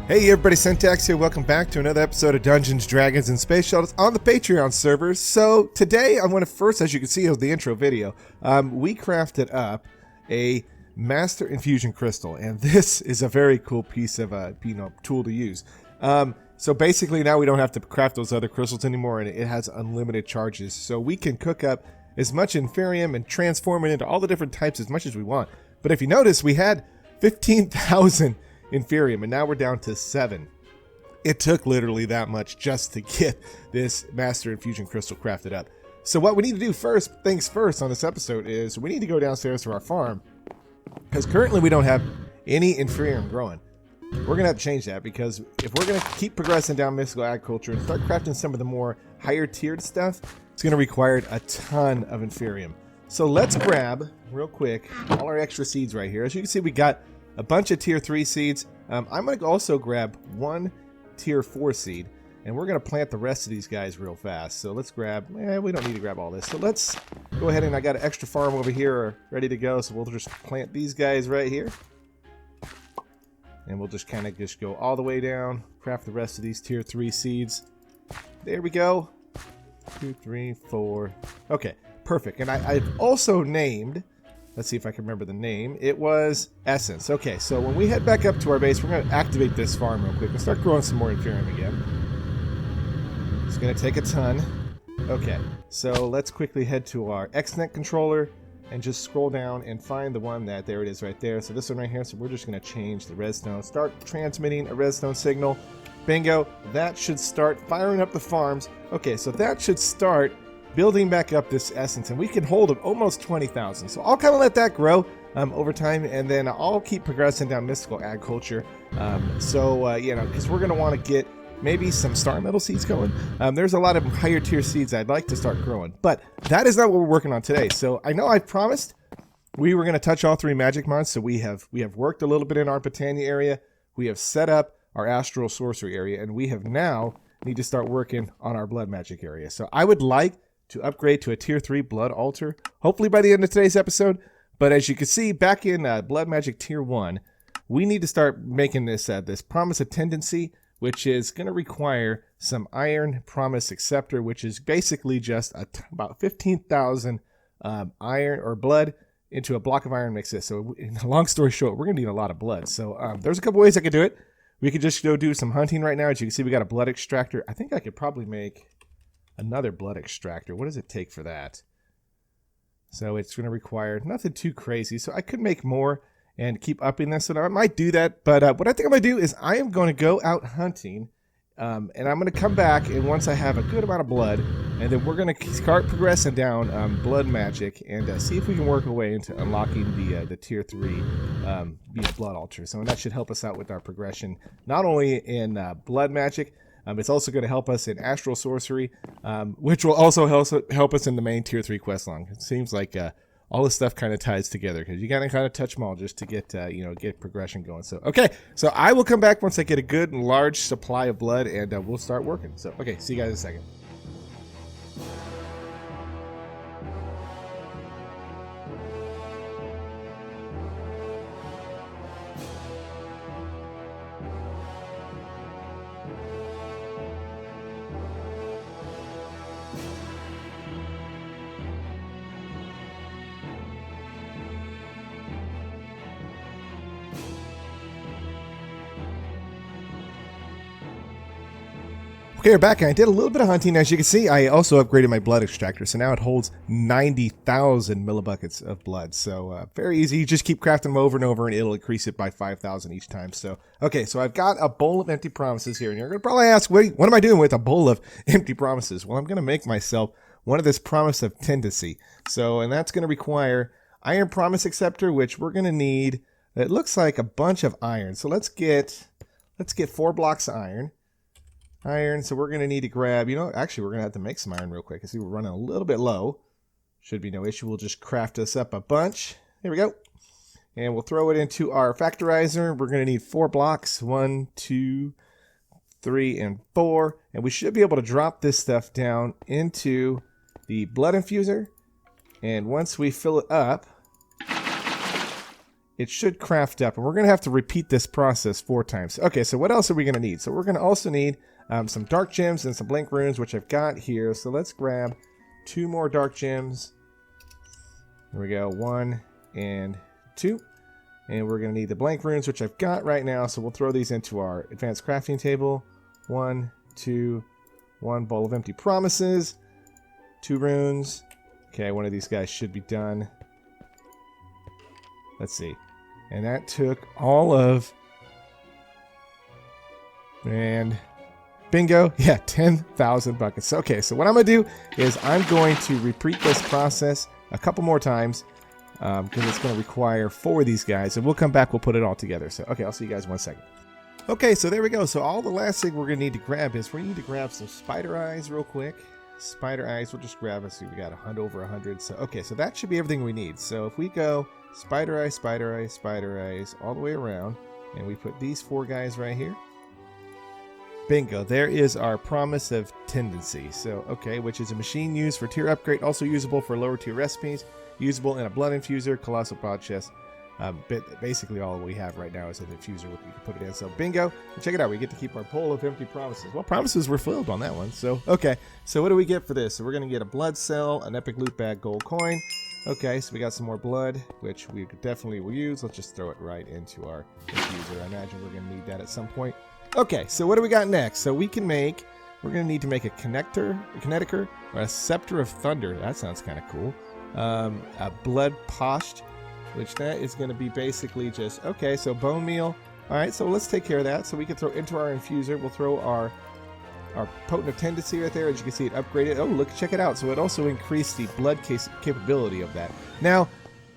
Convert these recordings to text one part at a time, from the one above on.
Hey everybody, Syntax here. Welcome back to another episode of Dungeons, Dragons, and Space Shuttles on the Patreon servers. So today I want to first, as you can see of the intro video, we crafted up a Master Infusion Crystal, and this is a very cool piece of tool to use. So basically now we don't have to craft those other crystals anymore, and it has unlimited charges. So we can cook up as much Inferium and transform it into all the different types as much as we want. But if you notice, we had 15,000 Inferium, and now we're down to 7. It took literally that much just to get this Master Infusion Crystal crafted up. So what we need to do first things first on this episode is we need to go downstairs to our farm, because currently we don't have any Inferium growing. We're going to have to change that, because if we're going to keep progressing down mystical agriculture and start crafting some of the more higher tiered stuff, it's going to require a ton of Inferium. So let's grab, real quick, all our extra seeds right here. As you can see, we got a bunch of tier 3 seeds. I'm going to also grab one tier 4 seed, and we're going to plant the rest of these guys real fast. So let's grab, we don't need to grab all this. So let's go ahead, and I got an extra farm over here ready to go. So we'll just plant these guys right here. And we'll just kind of just go all the way down, craft the rest of these tier 3 seeds. There we go. 2, 3, 4. Okay, perfect. And I've also named, let's see if I can remember the name. It was Essence. Okay, so when we head back up to our base, we're going to activate this farm real quick and start growing some more Inferium again. It's going to take a ton. Okay, so let's quickly head to our XNet controller and just scroll down and find the one that, there it is right there. So this one right here, so we're just going to change the redstone. Start transmitting a redstone signal. Bingo, that should start firing up the farms. Okay, so that should start building back up this essence, and we can hold it almost 20,000. So I'll kind of let that grow over time, and then I'll keep progressing down mystical agriculture. Because we're going to want to get maybe some star metal seeds going. There's a lot of higher tier seeds I'd like to start growing, but that is not what we're working on today. So I know I promised we were going to touch all 3 magic mods. So we have worked a little bit in our Botania area. We have set up our astral sorcery area, and we have now need to start working on our blood magic area. So I would like to upgrade to a tier 3 blood altar, hopefully by the end of today's episode. But as you can see, back in blood magic tier 1, we need to start making this this promise of tendency, which is going to require some iron promise acceptor, which is basically just about 15,000 iron or blood into a block of iron makes this. So long story short, we're going to need a lot of blood. So there's a couple ways I could do it. We could just go do some hunting right now. As you can see, we got a blood extractor. I think I could probably make another blood extractor. What does it take for that? So it's going to require nothing too crazy. So I could make more and keep upping this. And I might do that. But what I think I'm going to do is I am going to go out hunting. And I'm going to come back. And once I have a good amount of blood, and then we're going to start progressing down blood magic and see if we can work our way into unlocking the tier 3 blood altar. So that should help us out with our progression, not only in blood magic, it's also going to help us in astral sorcery, which will also help us in the main tier 3 quest line. It seems like all this stuff kind of ties together, because you got to kind of touch them all just to get get progression going. So okay, so I will come back once I get a good and large supply of blood, and we'll start working. So okay, see you guys in a second. Okay, we're back, and I did a little bit of hunting. As you can see, I also upgraded my blood extractor, so now it holds 90,000 millibuckets of blood. So very easy. You just keep crafting them over and over, and it'll increase it by 5,000 each time. So okay, so I've got a bowl of empty promises here, and you're going to probably ask, what am I doing with a bowl of empty promises? Well, I'm going to make myself one of this promise of tendency. So, and that's going to require iron promise acceptor, which we're going to need. It looks like a bunch of iron. So let's get 4 blocks of iron. So we're going to need to grab, actually we're going to have to make some iron real quick. I see we're running a little bit low. Should be no issue. We'll just craft us up a bunch. There we go. And we'll throw it into our factorizer. We're going to need 4 blocks. 1, 2, 3, and 4. And we should be able to drop this stuff down into the blood infuser. And once we fill it up, it should craft up. And we're going to have to repeat this process 4 times. Okay, so what else are we going to need? So we're going to also need some dark gems and some blink runes, which I've got here. So let's grab 2 more dark gems. There we go, 1 and 2. And we're going to need the blank runes, which I've got right now. So we'll throw these into our advanced crafting table. 1, 2, 1 bowl of empty promises. 2 runes. Okay, one of these guys should be done. Let's see. And that took all of... And... Bingo. Yeah, 10,000 buckets. Okay, so what I'm going to do is I'm going to repeat this process a couple more times. Because it's going to require 4 of these guys. And we'll come back, we'll put it all together. So, okay, I'll see you guys in 1 second. Okay, so there we go. So all the last thing we're going to need to grab is we need to grab some spider eyes real quick. Spider eyes, we'll just grab it. See, we got over 100. So, okay, so that should be everything we need. So if we go spider eyes, spider eyes, spider eyes, all the way around, and we put these 4 guys right here. Bingo, there is our promise of tendency. So, okay, which is a machine used for tier upgrade, also usable for lower tier recipes, usable in a blood infuser, colossal pod chest. Basically all we have right now is an infuser we can put it in. So bingo, and check it out, we get to keep our bowl of empty promises. Well, promises were filled on that one. So okay, so what do we get for this? So we're gonna get a blood cell, an epic loot bag, gold coin. Okay, so we got some more blood, which we definitely will use. Let's just throw it right into our infuser. I imagine we're gonna need that at some point. Okay, so what do we got next? So we're gonna need to make a kineticor, or a scepter of thunder. That sounds kind of cool. A blood poshed, which that is going to be basically just, okay, so bone meal. All right, so let's take care of that. So we can throw into our infuser. We'll throw our potent of tendency right there. As you can see, it upgraded. Oh, look, check it out. So it also increased the blood capability of that. Now,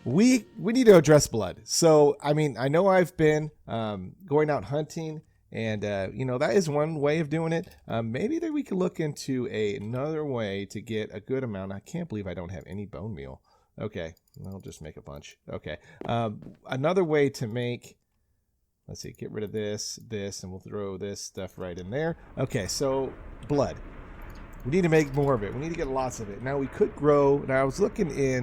we need to address blood. So, I mean, I know I've been going out hunting, and, you know, that is one way of doing it. Maybe that we could look into another way to get a good amount. I can't believe I don't have any bone meal. Okay, I'll just make a bunch. Okay, another way to make, let's see, get rid of this, and we'll throw this stuff right in there. Okay, so blood. We need to make more of it. We need to get lots of it. Now we could grow, now I was looking in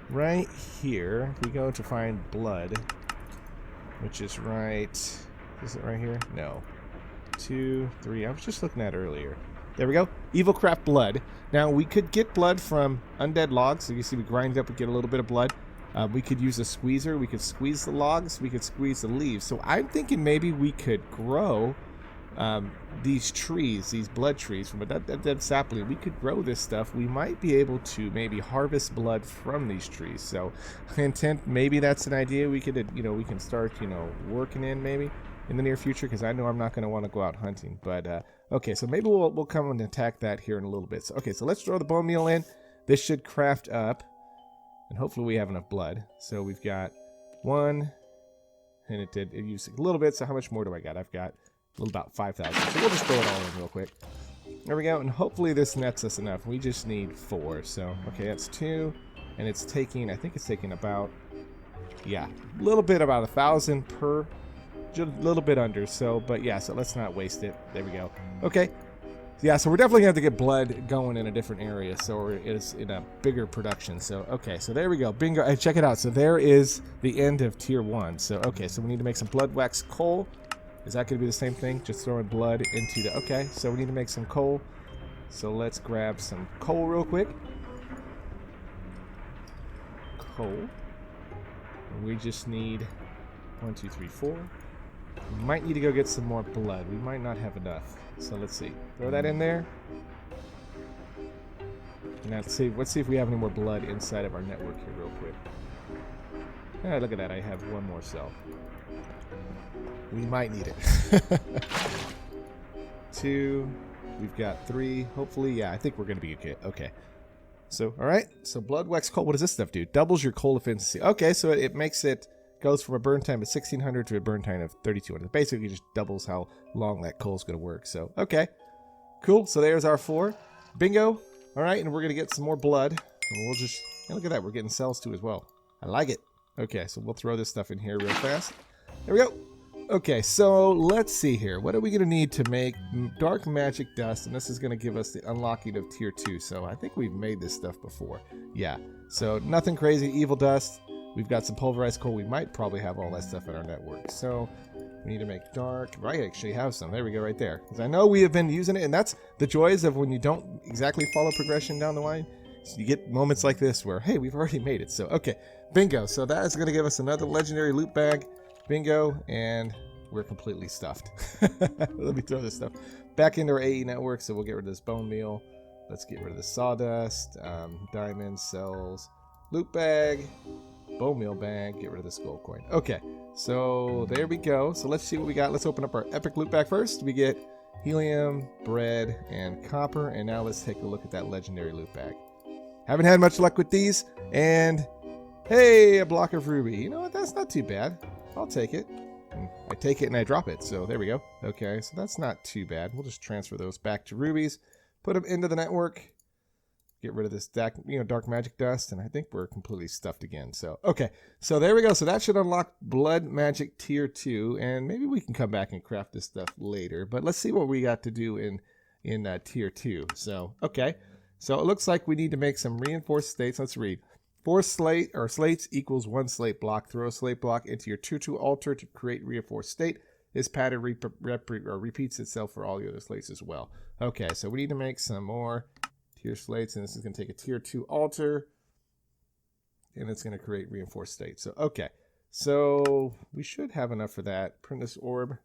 right here. If we go to find blood, which is right, is it right here? No. 2, 3, I was just looking at it earlier. There we go. Evil craft blood. Now, we could get blood from undead logs. So you see we grind it up and get a little bit of blood. We could use a squeezer. We could squeeze the logs. We could squeeze the leaves. So I'm thinking maybe we could grow these trees, these blood trees from a dead sapling. We could grow this stuff. We might be able to maybe harvest blood from these trees. So intent, maybe that's an idea we could, you know, we can start, you know, working in maybe in the near future, because I know I'm not going to want to go out hunting. But okay, so maybe we'll come and attack that here in a little bit. So, okay, so let's throw the bone meal in. This should craft up, and hopefully we have enough blood. So we've got 1, and it used a little bit. So how much more do I got? I've got a little about 5,000. So we'll just throw it all in real quick. There we go, and hopefully this nets us enough. We just need 4. So okay, that's 2, and it's taking, I think it's taking about, yeah, a little bit, about 1,000 per. Just a little bit under, so, but yeah, so let's not waste it. There we go. Okay, yeah, so we're definitely gonna have to get blood going in a different area, so it's in a bigger production. So okay, so there we go. Bingo. Hey, check it out. So there is the end of tier 1. So okay, so we need to make some blood wax coal. Is that gonna be the same thing? Just throwing blood into the, okay, so we need to make some coal. So let's grab some coal real quick. Coal. We just need 1, 2, 3, 4. We might need to go get some more blood. We might not have enough. So let's see. Throw that in there. Now let's see if we have any more blood inside of our network here real quick. Ah, look at that. I have 1 more cell. We might need it. 2. We've got 3. Hopefully, yeah, I think we're going to be okay. Okay. So, all right. So blood wax coal. What does this stuff do? Doubles your coal efficiency. Okay, so it makes it, goes from a burn time of 1600 to a burn time of 3200. It basically just doubles how long that coal is going to work. So, okay. Cool. So there's our 4. Bingo. All right, and we're going to get some more blood. And we'll just, yeah, look at that. We're getting cells too as well. I like it. Okay, so we'll throw this stuff in here real fast. There we go. Okay, so let's see here. What are we going to need to make dark magic dust? And this is going to give us the unlocking of tier 2. So I think we've made this stuff before. Yeah, so nothing crazy. Evil dust. We've got some pulverized coal. We might probably have all that stuff in our network. So we need to make dark. I actually have some. There we go, right there. Because I know we have been using it, and that's the joys of when you don't exactly follow progression down the line. So you get moments like this where, hey, we've already made it. So, okay, bingo. So that is going to give us another legendary loot bag. Bingo, and we're completely stuffed. Let me throw this stuff back into our AE network. So we'll get rid of this bone meal. Let's get rid of the sawdust, diamond cells, loot bag, bone meal bag, get rid of this gold coin. Okay, so there we go. So let's see what we got. Let's open up our epic loot bag first. We get helium, bread, and copper. And now let's take a look at that legendary loot bag. Haven't had much luck with these. And hey, a block of ruby. You know what? That's not too bad. I'll take it. And I take it and I drop it. So there we go. Okay, so that's not too bad. We'll just transfer those back to rubies. Put them into the network. Get rid of this dark magic dust, and I think we're completely stuffed again. So, okay. So there we go. So that should unlock blood magic tier 2, and maybe we can come back and craft this stuff later. But let's see what we got to do in tier 2. So, okay. So it looks like we need to make some reinforced slates. Let's read. 4 slates equals 1 slate block. Throw a slate block into your tier 2 altar to create reinforced state. This pattern repeats itself for all the other slates as well. Okay, so we need to make some more tier slates, and this is going to take a tier 2 altar, and it's going to create reinforced state. So, okay, so we should have enough for that. Apprentice orb,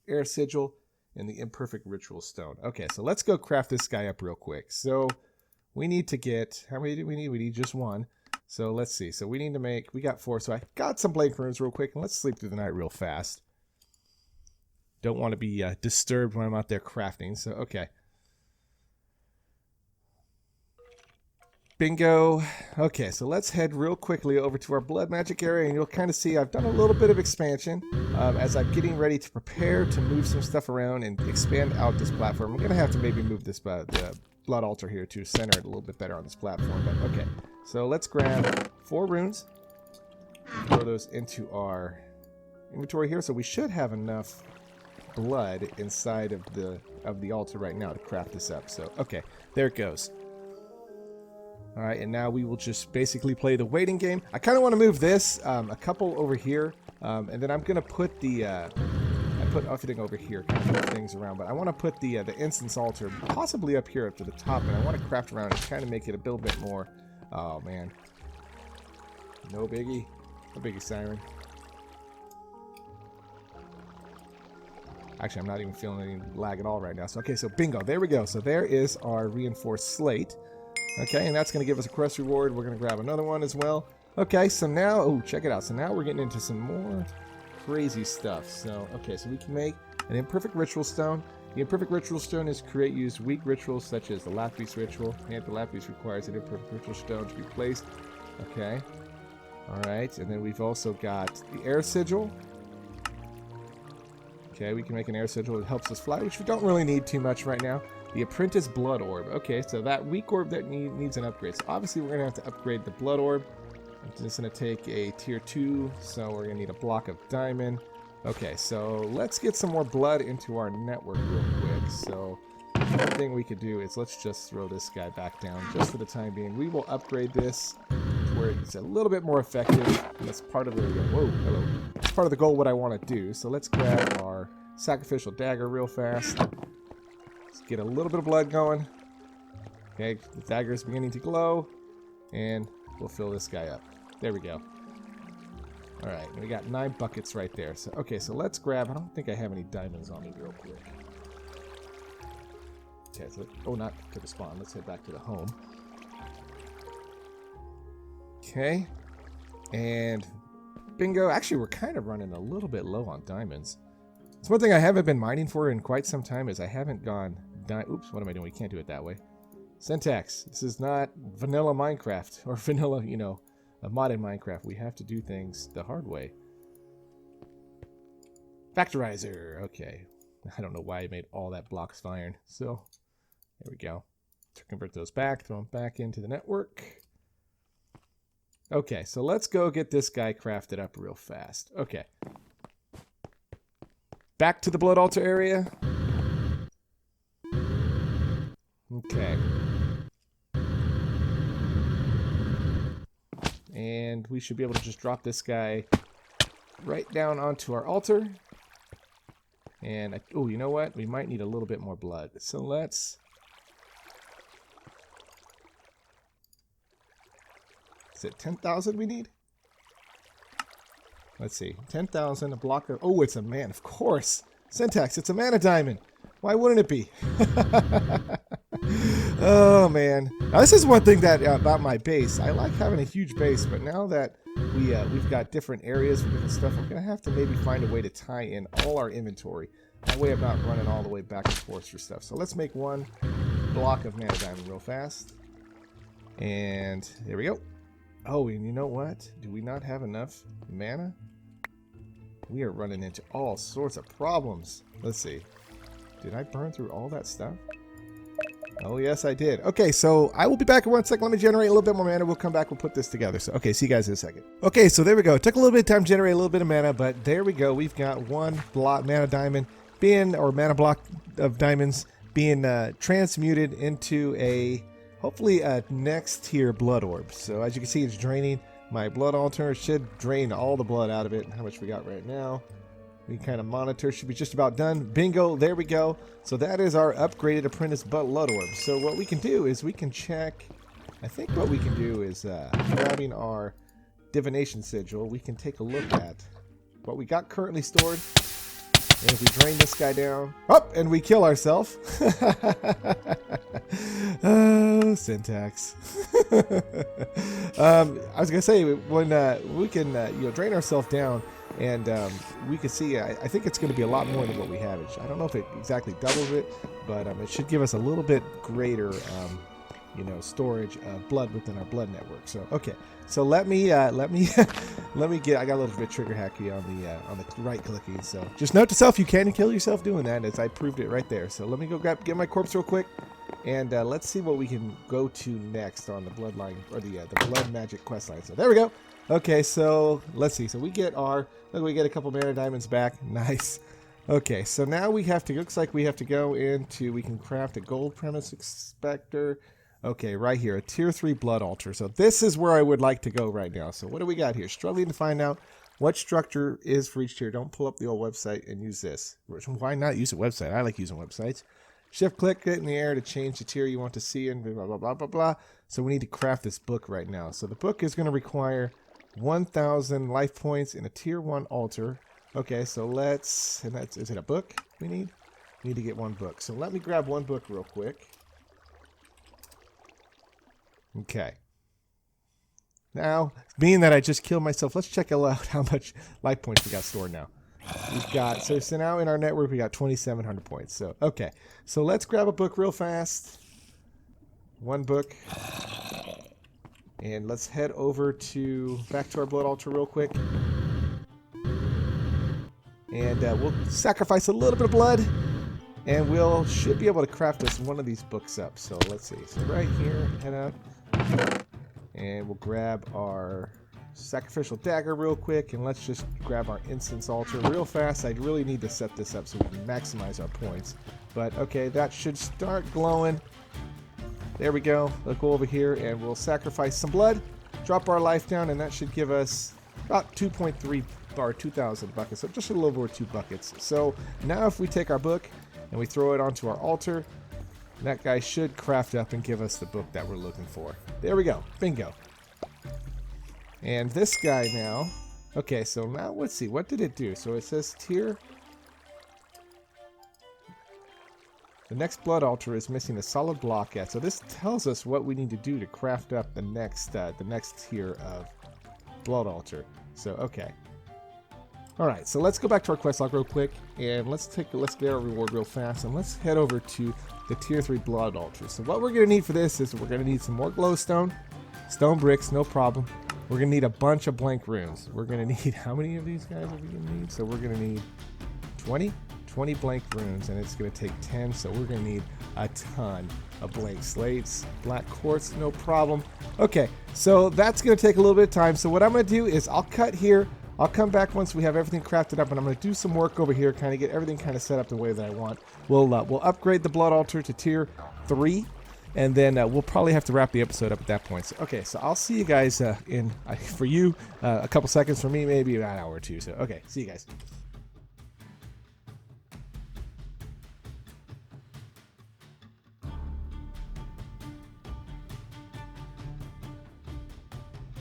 air sigil, and the imperfect ritual stone. Okay, so let's go craft this guy up real quick. So we need to get, how many do we need? We need just 1. So let's see. So we need to make, we got 4. So I got some blank runes real quick, and let's sleep through the night real fast. Don't want to be disturbed when I'm out there crafting. So, okay. Bingo. Okay, so let's head real quickly over to our blood magic area, and you'll kind of see I've done a little bit of expansion as I'm getting ready to prepare to move some stuff around and expand out this platform. I'm going to have to maybe move this the blood altar here to center it a little bit better on this platform. But okay, so let's grab 4 runes, throw those into our inventory here. So we should have enough blood inside of the altar right now to craft this up. So okay, there it goes. All right, and now we will just basically play the waiting game. I kind of want to move this a couple over here, and then I'm gonna put I put everything over here, kind of move things around. But I want to put the instance altar possibly up here up to the top, and I want to craft around and kind of make it a little bit more. Oh man, no biggie, siren. Actually, I'm not even feeling any lag at all right now. So, okay, so bingo. There we go. So there is our reinforced slate. Okay, and that's going to give us a quest reward. We're going to grab another one as well. Okay, so now, oh, check it out. So now we're getting into some more crazy stuff. So, okay, so we can make an imperfect ritual stone. The imperfect ritual stone is use weak rituals such as the lapis ritual. And the lapis requires an imperfect ritual stone to be placed. Okay. All right, and then we've also got the air sigil. Okay, we can make an air sigil. It helps us fly, which we don't really need too much right now. The apprentice blood orb. Okay, so that weak orb that needs an upgrade. So obviously we're going to have to upgrade the blood orb. I'm just going to take a tier 2, so we're going to need a block of diamond. Okay, so let's get some more blood into our network real quick. So one thing we could do is let's just throw this guy back down just for the time being. We will upgrade this to where it's a little bit more effective. That's part of the That's part of the goal what I want to do. So let's grab our sacrificial dagger real fast. Let's get a little bit of blood going. Okay, the dagger is beginning to glow, and we'll fill this guy up. There we go. All right, we got 9 buckets right there. So okay, so let's grab. I don't think I have any diamonds on me real quick. Okay, so not to the spawn. Let's head back to the home. Okay, and bingo. Actually, we're kind of running a little bit low on diamonds. It's one thing I haven't been mining for in quite some time is I haven't gone. Oops, what am I doing? We can't do it that way. Syntax. This is not vanilla Minecraft or vanilla, a modded Minecraft. We have to do things the hard way. Factorizer. Okay. I don't know why I made all that blocks of iron. So, there we go. To convert those back, throw them back into the network. Okay, so let's go get this guy crafted up real fast. Okay. Back to the blood altar area. Okay. And we should be able to just drop this guy right down onto our altar. And, oh, you know what? We might need a little bit more blood. So let's... Is it 10,000 we need? Let's see. 10,000, a block of... Oh, it's a man, of course. Syntax, it's a mana diamond. Why wouldn't it be? Oh, man. Now, this is one thing that about my base. I like having a huge base, but now that we've got different areas for different stuff, we're going to have to maybe find a way to tie in all our inventory. That way I'm not running all the way back and forth for stuff. So let's make one block of mana diamond real fast. And there we go. Oh, and you know what? Do we not have enough mana? We are running into all sorts of problems. Let's see. Did I burn through all that stuff? Oh, yes, I did. Okay, so I will be back in 1 second. Let me generate a little bit more mana. We'll come back. We'll put this together. So, okay, see you guys in a second. Okay, so there we go. It took a little bit of time to generate a little bit of mana, but there we go. We've got one block mana diamond being, or mana block of diamonds being transmuted into a, hopefully a next tier blood orb. So as you can see, it's draining my blood altar. It should drain all the blood out of it. How much we got right now? We kind of monitor, should be just about done. Bingo, there we go. So that is our upgraded apprentice blood orb. So what we can do is we can check, I think what we can do is grabbing our divination sigil, we can take a look at what we got currently stored. And if we drain this guy down, up, and we kill ourselves. Oh, syntax. I was gonna say when we can drain ourselves down, and we can see. I think it's going to be a lot more than what we have. I don't know if it exactly doubles it, but it should give us a little bit greater, storage of blood within our blood network. So okay, so let me get. I got a little bit trigger hacky on the right clicking. So just note to self: you can kill yourself doing that, as I proved it right there. So let me go get my corpse real quick, and let's see what we can go to next on the bloodline or the blood magic quest line. So there we go. Okay, so let's see. So we get we get a couple mana diamonds back. Nice. Okay, so now we have to. Looks like we have to go into. We can craft a gold premise inspector. Okay, right here, a tier 3 blood altar. So this is where I would like to go right now. So what do we got here? Struggling to find out what structure is for each tier. Don't pull up the old website and use this. Why not use a website? I like using websites. Shift click it in the air to change the tier you want to see and blah, blah, blah, blah, blah. So we need to craft this book right now. So the book is going to require 1,000 life points in a tier 1 altar. Okay, so let's, is it a book we need? We need to get one book. So let me grab one book real quick. Okay. Now, being that I just killed myself, let's check out how much life points we got stored now. We've got, so now in our network, we got 2,700 points. So, okay. So let's grab a book real fast. One book. And let's head over back to our blood altar real quick. And we'll sacrifice a little bit of blood. And should be able to craft us one of these books up. So let's see. So right here, head up. And we'll grab our sacrificial dagger real quick. And let's just grab our incense altar real fast. I really need to set this up so we can maximize our points. But okay, that should start glowing. There we go. Let's go over here and we'll sacrifice some blood. Drop our life down, and that should give us about 2.3 or 2,000 buckets. So just a little over 2 buckets. So now if we take our book and we throw it onto our altar, that guy should craft up and give us the book that we're looking for. There we go. Bingo. And this guy now. Okay, so now let's see. What did it do? So it says tier. The next blood altar is missing a solid block yet. So this tells us what we need to do to craft up the next tier of blood altar. So okay. All right, so let's go back to our quest log real quick, and let's get our reward real fast, and let's head over to the tier 3 blood altar. So what we're gonna need for this is we're gonna need some more glowstone, stone bricks, no problem. We're gonna need a bunch of blank runes. We're gonna need, how many of these guys are we gonna need? So we're gonna need 20 blank runes, and it's gonna take 10, so we're gonna need a ton of blank slates, black quartz, no problem. Okay, so that's gonna take a little bit of time. So what I'm gonna do is I'll cut here. I'll come back once we have everything crafted up, and I'm going to do some work over here, kind of get everything kind of set up the way that I want. We'll upgrade the blood altar to tier 3, and then we'll probably have to wrap the episode up at that point. So, okay, so I'll see you guys for you, a couple seconds. For me, maybe an hour or two. So, okay, see you guys.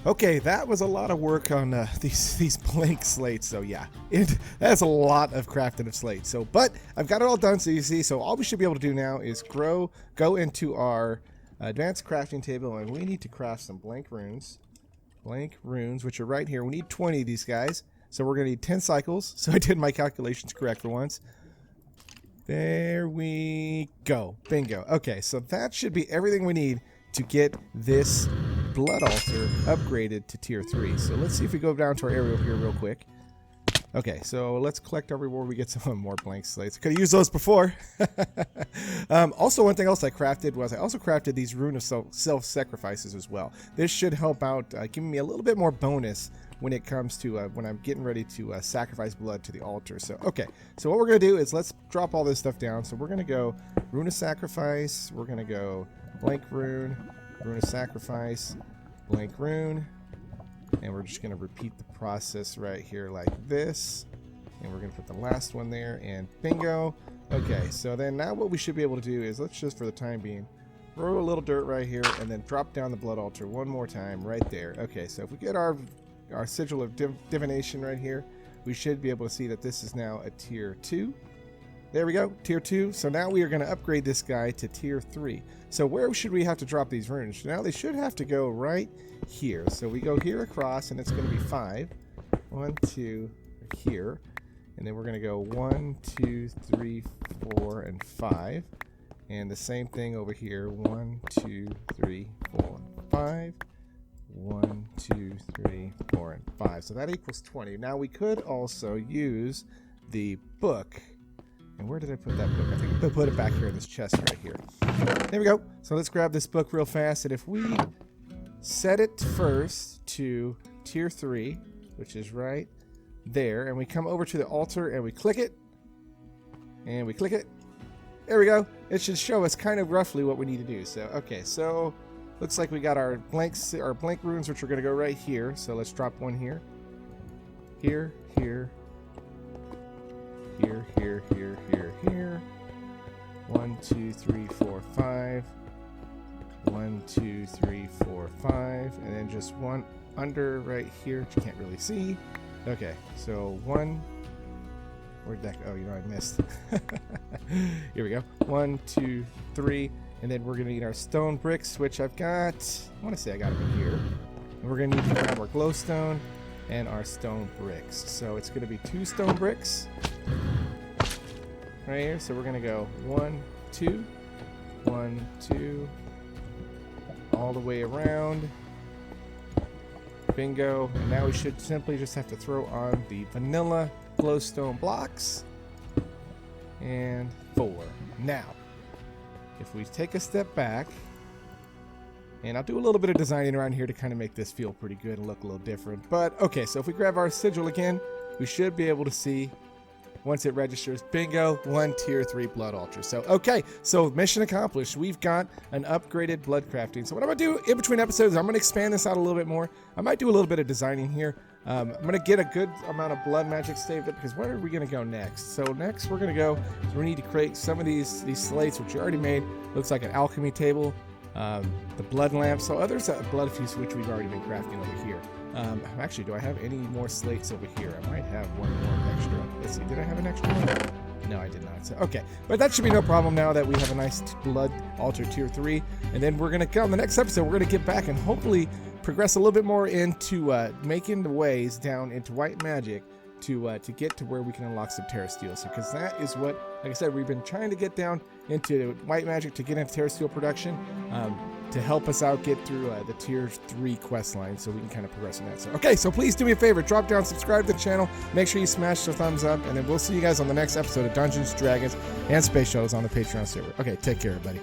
Okay, that was a lot of work on these blank slates. So yeah, that's a lot of crafting of slates. So, but I've got it all done. So you see, so all we should be able to do now is go into our advanced crafting table, and we need to craft some blank runes, which are right here. We need 20 of these guys. So we're gonna need 10 cycles. So I did my calculations correct for once. There we go. Bingo. Okay, so that should be everything we need to get this blood altar upgraded to tier 3. So let's see if we go down to our area here real quick. Okay, so let's collect our reward. We get some more blank slates. Could have used those before. Also, one thing else I crafted was I also crafted these rune of self-sacrifices as well. This should help out, giving me a little bit more bonus when it comes to when I'm getting ready to sacrifice blood to the altar. So okay, so what we're gonna do is let's drop all this stuff down. So we're gonna go rune of sacrifice. We're gonna go blank rune of sacrifice, blank rune, and we're just going to repeat the process right here like this, and we're going to put the last one there, and bingo. Okay, so then now what we should be able to do is, let's just for the time being throw a little dirt right here and then drop down the blood altar one more time right there. Okay, so if we get our sigil of divination right here, we should be able to see that this is now a tier 2. There we go, tier 2. So now we are going to upgrade this guy to tier 3. So where should we have to drop these runes? Now they should have to go right here. So we go here across, and it's going to be 5. 1, 2, here. And then we're going to go 1, 2, 3, 4, and 5. And the same thing over here. 1, 2, 3, 4, 5. 1, 2, 3, 4, and 5. So that equals 20. Now we could also use the book. And where did I put that book? I think I put it back here in this chest right here. There we go. So let's grab this book real fast. And if we set it first to tier 3, which is right there, and we come over to the altar and we click it, and we click it. There we go. It should show us kind of roughly what we need to do. So, okay. So looks like we got our blank runes, which are going to go right here. So let's drop one here. Here. Here, 1, 2, 3, 4, 5. 1, 2, 3, 4, 5. And then just one under right here, which you can't really see. Okay, so 1. Where'd that go? Oh, I missed. Here we go. 1, 2, 3. And then we're going to need our stone bricks, which I've got. I want to say I got them in here. And we're going to need to grab our glowstone and our stone bricks. So it's going to be 2 stone bricks right here. So we're going to go 1, 2, 1, 2, all the way around. Bingo. And now we should simply just have to throw on the vanilla glowstone blocks. And 4. Now, if we take a step back, and I'll do a little bit of designing around here to kind of make this feel pretty good and look a little different. But okay, so if we grab our sigil again, we should be able to see once it registers, bingo, 1 tier 3 blood altar. So okay, so mission accomplished. We've got an upgraded blood crafting. So what I'm gonna do in between episodes, I'm gonna expand this out a little bit more. I might do a little bit of designing here. I'm gonna get a good amount of blood magic saved up, because where are we gonna go next? So next we're gonna go, so we need to create some of these slates, which you already made. Looks like an alchemy table. The blood lamp. So there's a blood fuse, which we've already been crafting over here. Actually, do I have any more slates over here? I might have one more extra. Let's see, did I have an extra one? No, I did not. So, okay, but that should be no problem now that we have a nice blood altar tier 3. And then we're going to go on the next episode, we're going to get back and hopefully progress a little bit more into making the ways down into white magic to get to where we can unlock some Terra Steel. So, because that is what, like I said, we've been trying to get down into white magic to get into Terra Steel production, to help us out get through the tier 3 quest line, so we can kind of progress in that. So, okay, so please do me a favor, drop down, subscribe to the channel, make sure you smash the thumbs up, and then we'll see you guys on the next episode of Dungeons, Dragons, and Space Shuttles on the Patreon server. Okay, take care, everybody.